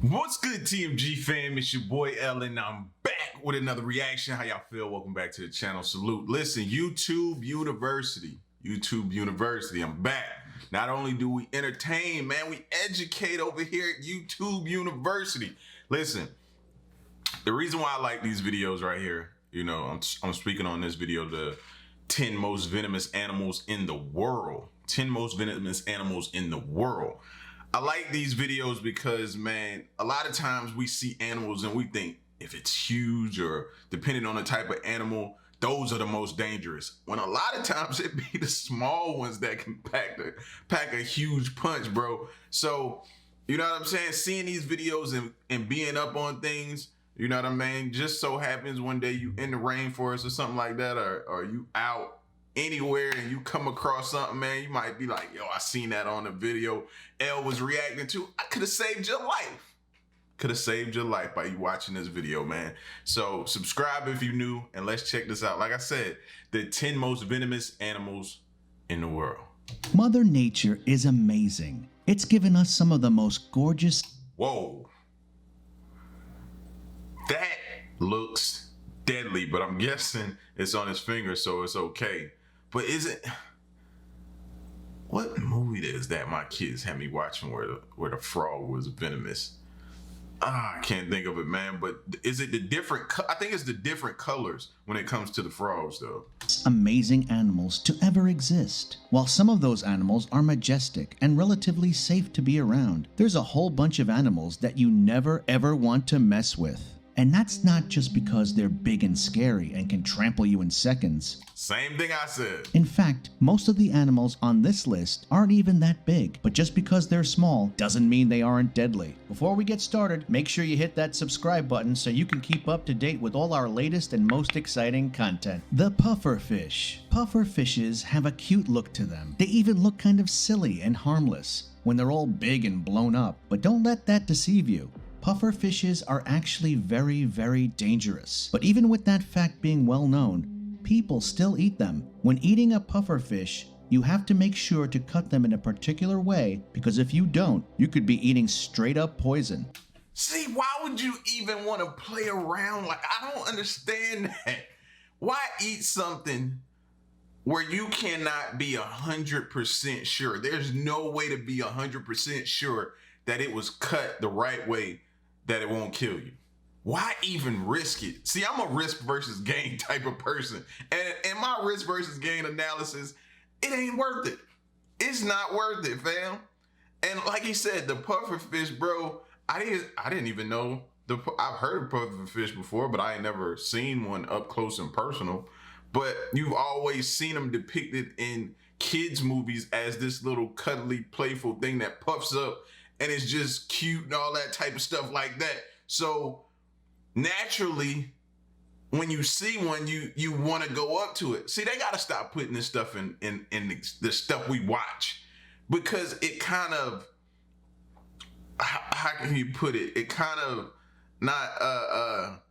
What's good, TMG fam? It's your boy Ellen. I'm back with another reaction. How y'all feel? Welcome back to the channel. Salute. Listen, YouTube University, I'm back. Not only do we entertain, man, we educate over here at YouTube University. Listen, the reason why I like these videos right here, you know, I'm speaking on this video, the 10 most venomous animals in the world. 10 most venomous animals in the world. I like these videos because, man, a lot of times we see animals and we think if it's huge or depending on the type of animal, those are the most dangerous. When a lot of times it be the small ones that can pack a huge punch, bro. So, you know what I'm saying? Seeing these videos and being up on things, you know what I mean? Just so happens one day you in the rainforest or something like that, or you out anywhere and you come across something, man, you might be like, yo, I seen that on the video Elle was reacting to. I could have saved your life. Could have saved your life by you watching this video, man. So subscribe if you're new and let's check this out. Like I said, the 10 most venomous animals in the world. Mother Nature is amazing. It's given us some of the most gorgeous... Whoa. That looks deadly, but I'm guessing it's on his finger, so it's okay. But is it... What movie is that my kids had me watching where the frog was venomous? I can't think of it, man. But is it the different... I think it's the different colors when it comes to the frogs, though. Amazing animals to ever exist. While some of those animals are majestic and relatively safe to be around, there's a whole bunch of animals that you never ever want to mess with. And that's not just because they're big and scary and can trample you in seconds. Same thing I said. In fact, most of the animals on this list aren't even that big, but just because they're small doesn't mean they aren't deadly. Before we get started, make sure you hit that subscribe button so you can keep up to date with all our latest and most exciting content. The pufferfish. Pufferfishes have a cute look to them. They even look kind of silly and harmless when they're all big and blown up, but don't let that deceive you. Pufferfishes are actually very, very dangerous. But even with that fact being well known, people still eat them. When eating a pufferfish, you have to make sure to cut them in a particular way, because if you don't, you could be eating straight up poison. See, why would you even want to play around? Like, I don't understand that. Why eat something where you cannot be 100% sure? There's no way to be 100% sure that it was cut the right way, that it won't kill you. Why even risk it? See, I'm a risk versus gain type of person. And in my risk versus gain analysis, it ain't worth it. It's not worth it, fam. And like he said, the pufferfish, bro, I didn't even know. I've heard of pufferfish before, but I ain't never seen one up close and personal. But you've always seen them depicted in kids' movies as this little cuddly, playful thing that puffs up and it's just cute and all that type of stuff like that. So naturally, when you see one, you want to go up to it. See, they got to stop putting this stuff in the stuff we watch, because it kind of, how can you put it? It kind of not,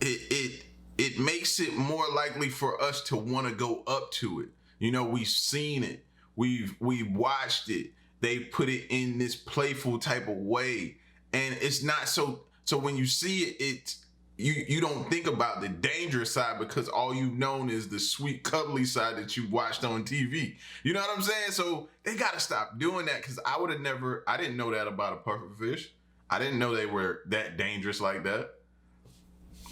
it makes it more likely for us to want to go up to it. You know, we've seen it. We've watched it. They put it in this playful type of way, and it's not so when you see it, you don't think about the dangerous side, because all you've known is the sweet cuddly side that you watched on TV. You know what I'm saying? So they got to stop doing that, because I didn't know that about a pufferfish. I didn't know they were that dangerous like that.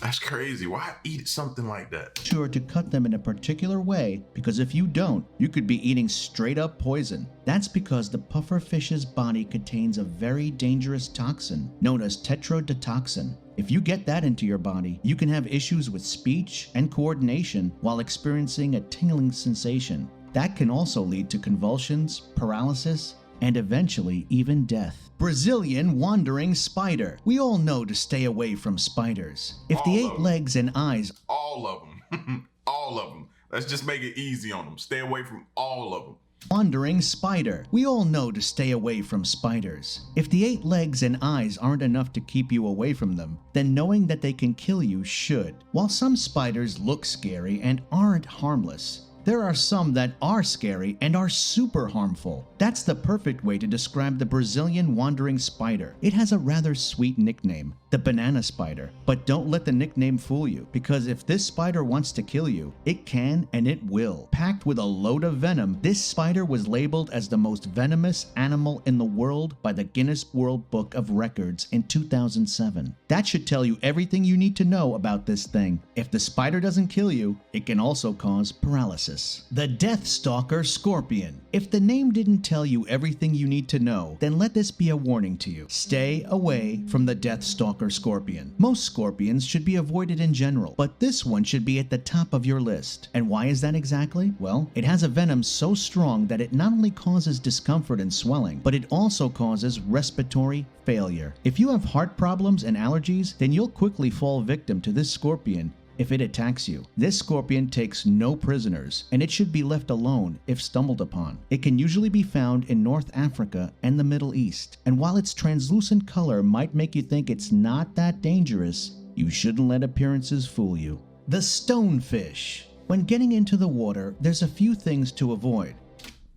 That's crazy. Why eat something like that? Sure to cut them in a particular way, because if you don't, you could be eating straight up poison. That's because the pufferfish's body contains a very dangerous toxin known as tetrodotoxin. If you get that into your body, you can have issues with speech and coordination while experiencing a tingling sensation. That can also lead to convulsions, paralysis, and eventually even death. Brazilian wandering spider. We all know to stay away from spiders. If the 8 legs and eyes... All of them. All of them. Let's just make it easy on them. Stay away from all of them. Wandering spider. We all know to stay away from spiders. If the 8 legs and eyes aren't enough to keep you away from them, then knowing that they can kill you should. While some spiders look scary and aren't harmless, There are some that are scary and are super harmful. That's the perfect way to describe the Brazilian wandering spider. It has a rather sweet nickname, the banana spider. But don't let the nickname fool you, because if this spider wants to kill you, it can and it will. Packed with a load of venom, this spider was labeled as the most venomous animal in the world by the Guinness World Book of Records in 2007. That should tell you everything you need to know about this thing. If the spider doesn't kill you, it can also cause paralysis. The Death Stalker Scorpion. If the name didn't tell you everything you need to know, then let this be a warning to you. Stay away from the Death Stalker Scorpion. Most scorpions should be avoided in general, but this one should be at the top of your list. And why is that exactly? Well, it has a venom so strong that it not only causes discomfort and swelling, but it also causes respiratory failure. If you have heart problems and allergies, then you'll quickly fall victim to this scorpion if it attacks you. This scorpion takes no prisoners, and it should be left alone if stumbled upon. It can usually be found in North Africa and the Middle East, and while its translucent color might make you think it's not that dangerous, you shouldn't let appearances fool you. The stonefish. When getting into the water, there's a few things to avoid.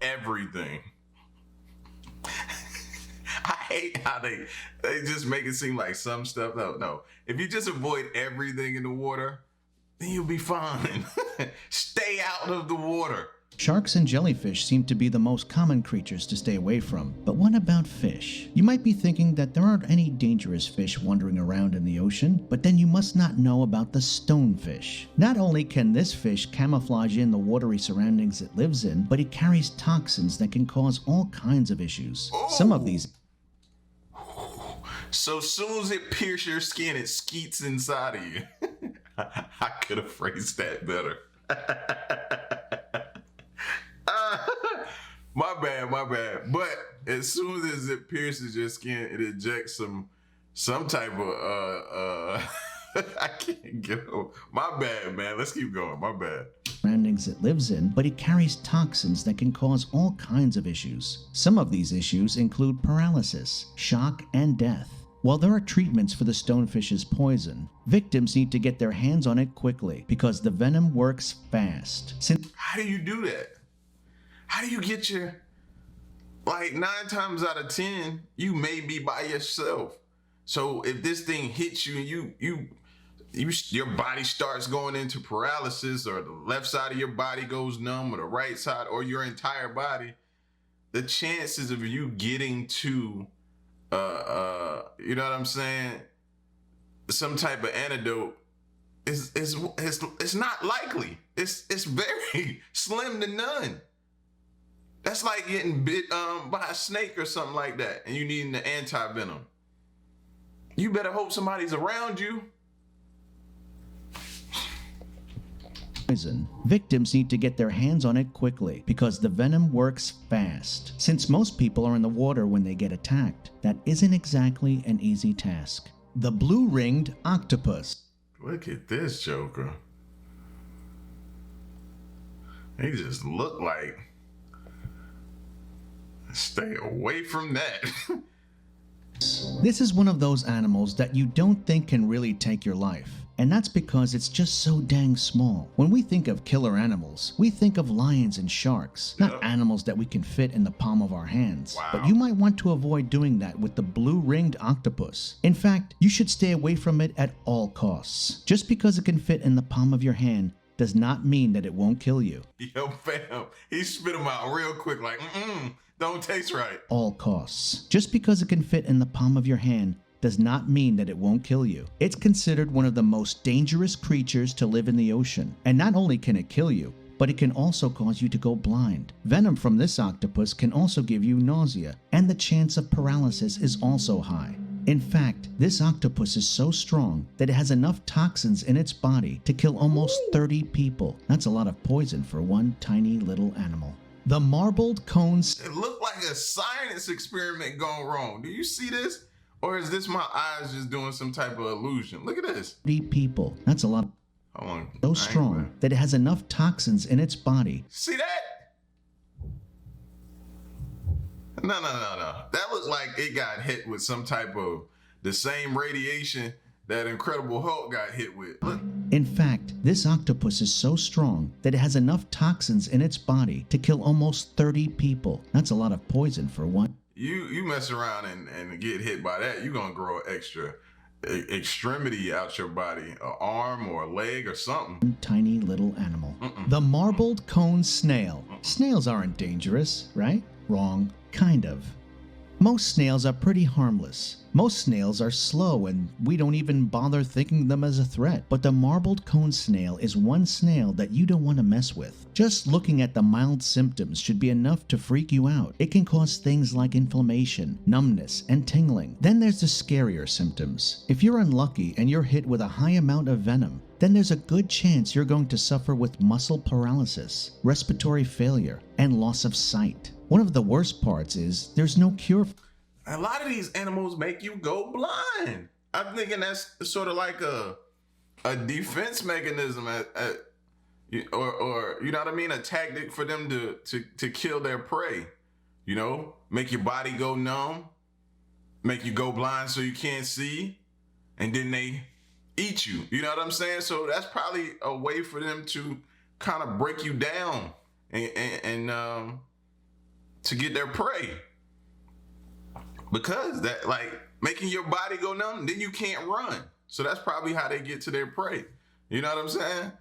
Everything. I hate how they just make it seem like some stuff. No. If you just avoid everything in the water, then you'll be fine. Stay out of the water. Sharks and jellyfish seem to be the most common creatures to stay away from. But what about fish? You might be thinking that there aren't any dangerous fish wandering around in the ocean, but then you must not know about the stonefish. Not only can this fish camouflage in the watery surroundings it lives in, but it carries toxins that can cause all kinds of issues. Some of these... So soon as it pierces your skin, it skeets inside of you. I could have phrased that better. My bad. But as soon as it pierces your skin, it ejects some type of I can't get over. My bad, man. Let's keep going. My bad. Surroundings it lives in, but it carries toxins that can cause all kinds of issues. Some of these issues include paralysis, shock, and death. While there are treatments for the stonefish's poison, victims need to get their hands on it quickly because the venom works fast. How do you do that? How do you get your, 9 times out of 10, you may be by yourself. So if this thing hits you and your body starts going into paralysis, or the left side of your body goes numb, or the right side, or your entire body, the chances of you getting to you know what I'm saying, some type of antidote it's not likely. It's very slim to none. That's like getting bit by a snake or something like that, and you needing the anti-venom. You better hope somebody's around you. Poison. Victims need to get their hands on it quickly because the venom works fast. Since most people are in the water when they get attacked, that isn't exactly an easy task. The blue-ringed octopus. Look at this joker. He just look like... Stay away from that. This is one of those animals that you don't think can really take your life. And that's because it's just so dang small. When we think of killer animals, we think of lions and sharks, not animals that we can fit in the palm of our hands. Wow. But you might want to avoid doing that with the blue-ringed octopus. In fact, you should stay away from it at all costs. Just because it can fit in the palm of your hand does not mean that it won't kill you. Yo, fam, he spit them out real quick like, don't taste right. All costs. Just because it can fit in the palm of your hand does not mean that it won't kill you. It's considered one of the most dangerous creatures to live in the ocean. And not only can it kill you, but it can also cause you to go blind. Venom from this octopus can also give you nausea, and the chance of paralysis is also high. In fact, this octopus is so strong that it has enough toxins in its body to kill almost 30 people. That's a lot of poison for one tiny little animal. The marbled cones. It looked like a science experiment gone wrong. Do you see this? Or is this my eyes just doing some type of illusion? Look at this. 30 people. That's a lot. Hold on. So strong that it has enough toxins in its body. See that? No. That looked like it got hit with some type of the same radiation that Incredible Hulk got hit with. Look. In fact, this octopus is so strong that it has enough toxins in its body to kill almost 30 people. That's a lot of poison for one. You mess around and get hit by that, you're gonna grow an extra extremity out your body, an arm or a leg or something. Tiny little animal. The marbled cone snail. Snails aren't dangerous, right? Wrong. Kind of. Most snails are pretty harmless. Most snails are slow and we don't even bother thinking them as a threat. But the marbled cone snail is one snail that you don't want to mess with. Just looking at the mild symptoms should be enough to freak you out. It can cause things like inflammation, numbness, and tingling. Then there's the scarier symptoms. If you're unlucky and you're hit with a high amount of venom, then there's a good chance you're going to suffer with muscle paralysis, respiratory failure, and loss of sight. One of the worst parts is there's no cure. A lot of these animals make you go blind. I'm thinking that's sort of like a defense mechanism, or you know what I mean, a tactic for them to kill their prey. You know, make your body go numb, make you go blind so you can't see, and then they eat you. You know what I'm saying? So that's probably a way for them to kind of break you down and to get their prey. Because that, like, making your body go numb, then you can't run. So that's probably how they get to their prey. You know what I'm saying?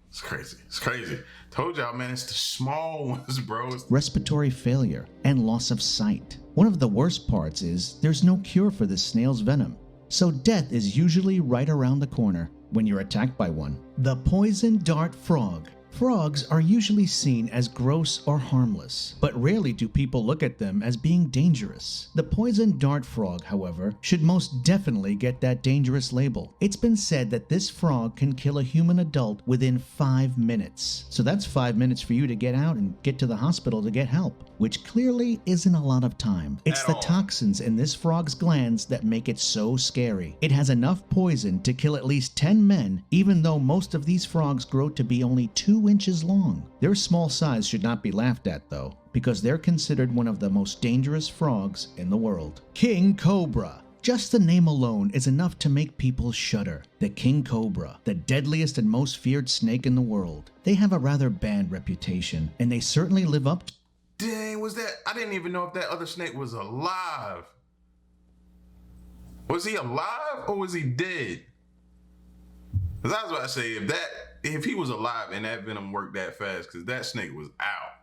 It's crazy. It's crazy. Told y'all, man, it's the small ones, bro. Respiratory failure and loss of sight. One of the worst parts is there's no cure for this snail's venom. So death is usually right around the corner when you're attacked by one. The poison dart frog. Frogs are usually seen as gross or harmless, but rarely do people look at them as being dangerous. The poison dart frog, however, should most definitely get that dangerous label. It's been said that this frog can kill a human adult within 5 minutes. So that's 5 minutes for you to get out and get to the hospital to get help, which clearly isn't a lot of time. It's the toxins in this frog's glands that make it so scary. It has enough poison to kill at least 10 men, even though most of these frogs grow to be only 2 inches long. Their small size should not be laughed at though, because they're considered one of the most dangerous frogs in the world. King cobra. Just the name alone is enough to make people shudder. The king cobra, the deadliest and most feared snake in the world. They have a rather bad reputation, and they certainly live up to... Dang, was that? I didn't even know if that other snake was alive. Was he alive or was he dead? Because I was about to say, if he was alive and that venom worked that fast, because that snake was out.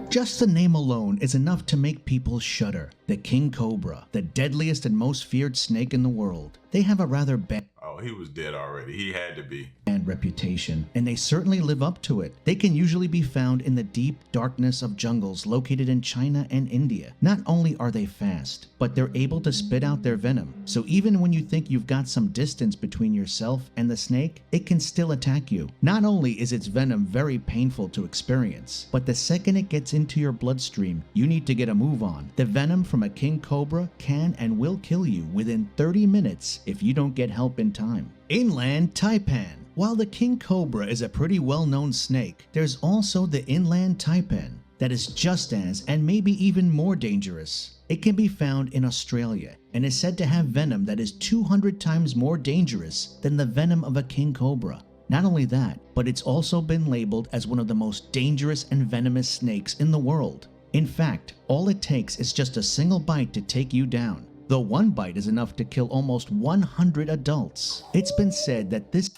Just the name alone is enough to make people shudder. The king cobra, the deadliest and most feared snake in the world. They have a rather bad... Oh, he was dead already. He had to be. And reputation, and they certainly live up to it. They can usually be found in the deep darkness of jungles located in China and India. Not only are they fast, but they're able to spit out their venom. So even when you think you've got some distance between yourself and the snake, it can still attack you. Not only is its venom very painful to experience, but the second it gets into your bloodstream, you need to get a move on. The venom from a king cobra can and will kill you within 30 minutes if you don't get help in time. Inland taipan. While the king cobra is a pretty well-known snake, there's also the inland taipan that is just as and maybe even more dangerous. It can be found in Australia and is said to have venom that is 200 times more dangerous than the venom of a king cobra. Not only that, but it's also been labeled as one of the most dangerous and venomous snakes in the world. In fact, all it takes is just a single bite to take you down. Though one bite is enough to kill almost 100 adults. It's been said that this...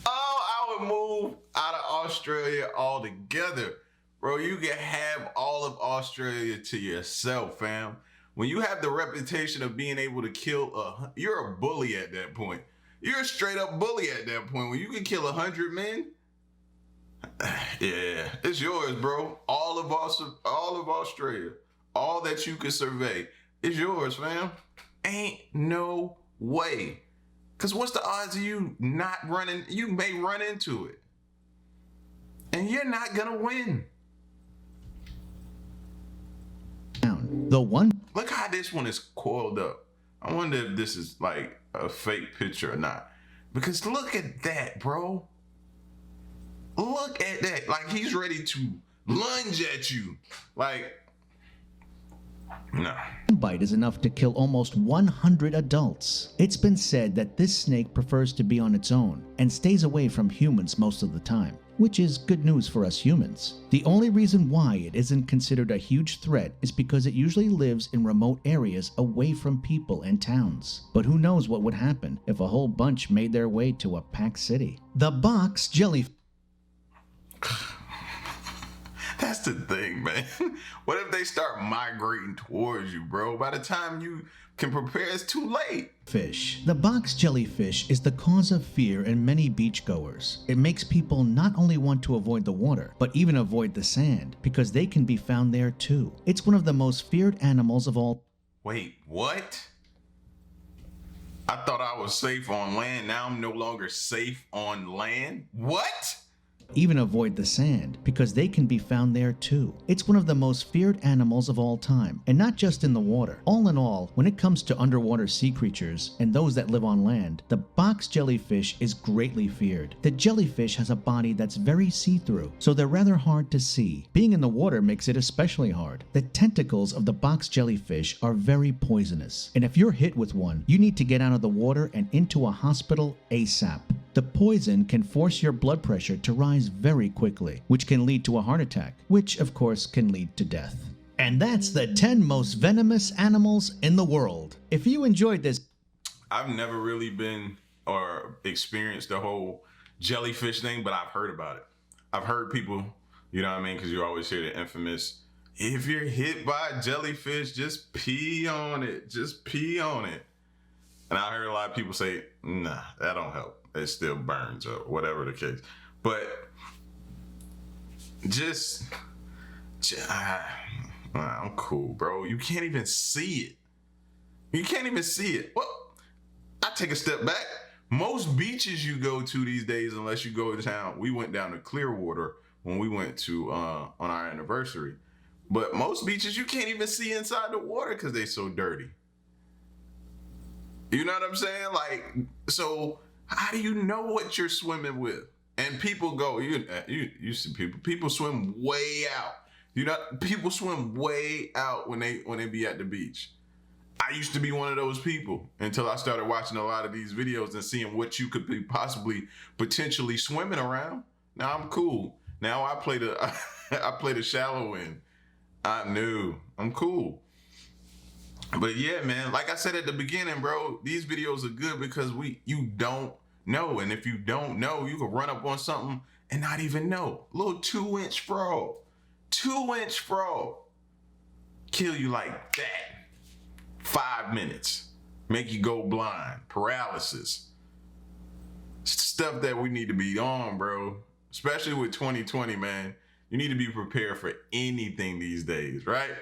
I would move out of Australia altogether. Bro, you can have all of Australia to yourself, fam. When you have the reputation of being able to kill you're a bully at that point. You're a straight up bully at that point. When you can kill 100 men, yeah, it's yours, bro. All of Australia, all that you can survey, is yours, fam. Ain't no way. Because what's the odds of you not running? You may run into it. And you're not going to win. The one... Look how this one is coiled up. I wonder if this is like a fake picture or not. Because look at that, bro. Look at that. Like he's ready to lunge at you. Like, no. one bite is enough to kill almost 100 adults. It's been said that this snake prefers to be on its own and stays away from humans most of the time, which is good news for us humans. The only reason why it isn't considered a huge threat is because it usually lives in remote areas away from people and towns. But who knows what would happen if a whole bunch made their way to a packed city. The box jellyfish. That's the thing, man. What if they start migrating towards you, bro? By the time you can prepare, it's too late. The box jellyfish is the cause of fear in many beachgoers. It makes people not only want to avoid the water, but even avoid the sand, because they can be found there too. It's one of the most feared animals of all. Wait, what? I thought I was safe on land. Now I'm no longer safe on land? What? Even avoid the sand, because they can be found there too. It's one of the most feared animals of all time, and not just in the water. All in all, when it comes to underwater sea creatures and those that live on land, the box jellyfish is greatly feared. The jellyfish has a body that's very see-through, so they're rather hard to see. Being in the water makes it especially hard. The tentacles of the box jellyfish are very poisonous, and if you're hit with one, you need to get out of the water and into a hospital ASAP. The poison can force your blood pressure to rise very quickly, which can lead to a heart attack, which of course can lead to death. And that's the 10 most venomous animals in the world. If you enjoyed this, I've never really been or experienced the whole jellyfish thing, but I've heard about it. I've heard people, you know what I mean? Because you always hear the infamous, if you're hit by a jellyfish, just pee on it. Just pee on it. And I heard a lot of people say, nah, that don't help. It still burns or whatever the case. But I'm cool, bro. You can't even see it. You can't even see it. Well, I take a step back. Most beaches you go to these days, unless you go to town, we went down to Clearwater when we went to on our anniversary. But most beaches you can't even see inside the water because they're so dirty. You know what I'm saying? Like, so how do you know what you're swimming with? And people go, you see people swim way out. You know, people swim way out when they be at the beach. I used to be one of those people until I started watching a lot of these videos and seeing what you could be potentially swimming around. Now I'm cool. Now I play the shallow end. I knew I'm cool. But yeah, man, like I said at the beginning, bro, these videos are good because you don't know. And if you don't know, you can run up on something and not even know. Little 2-inch frog. 2-inch frog. Kill you like that. 5 minutes. Make you go blind. Paralysis. Stuff that we need to be on, bro. Especially with 2020, man. You need to be prepared for anything these days, right?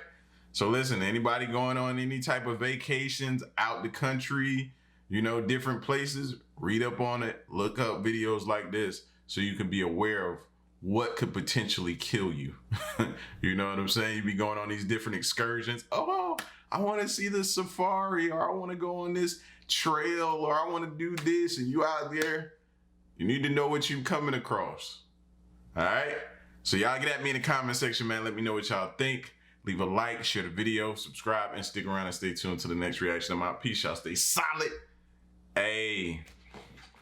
So listen, anybody going on any type of vacations out the country, you know, different places, read up on it, look up videos like this so you can be aware of what could potentially kill you. You know what I'm saying? You be going on these different excursions. Oh, I want to see the safari, or I want to go on this trail, or I want to do this, and you out there, you need to know what you're coming across. All right? So y'all get at me in the comment section, man. Let me know what y'all think. Leave a like, share the video, subscribe, and stick around and stay tuned to the next reaction. I'm out. Peace, y'all. Stay solid. Hey.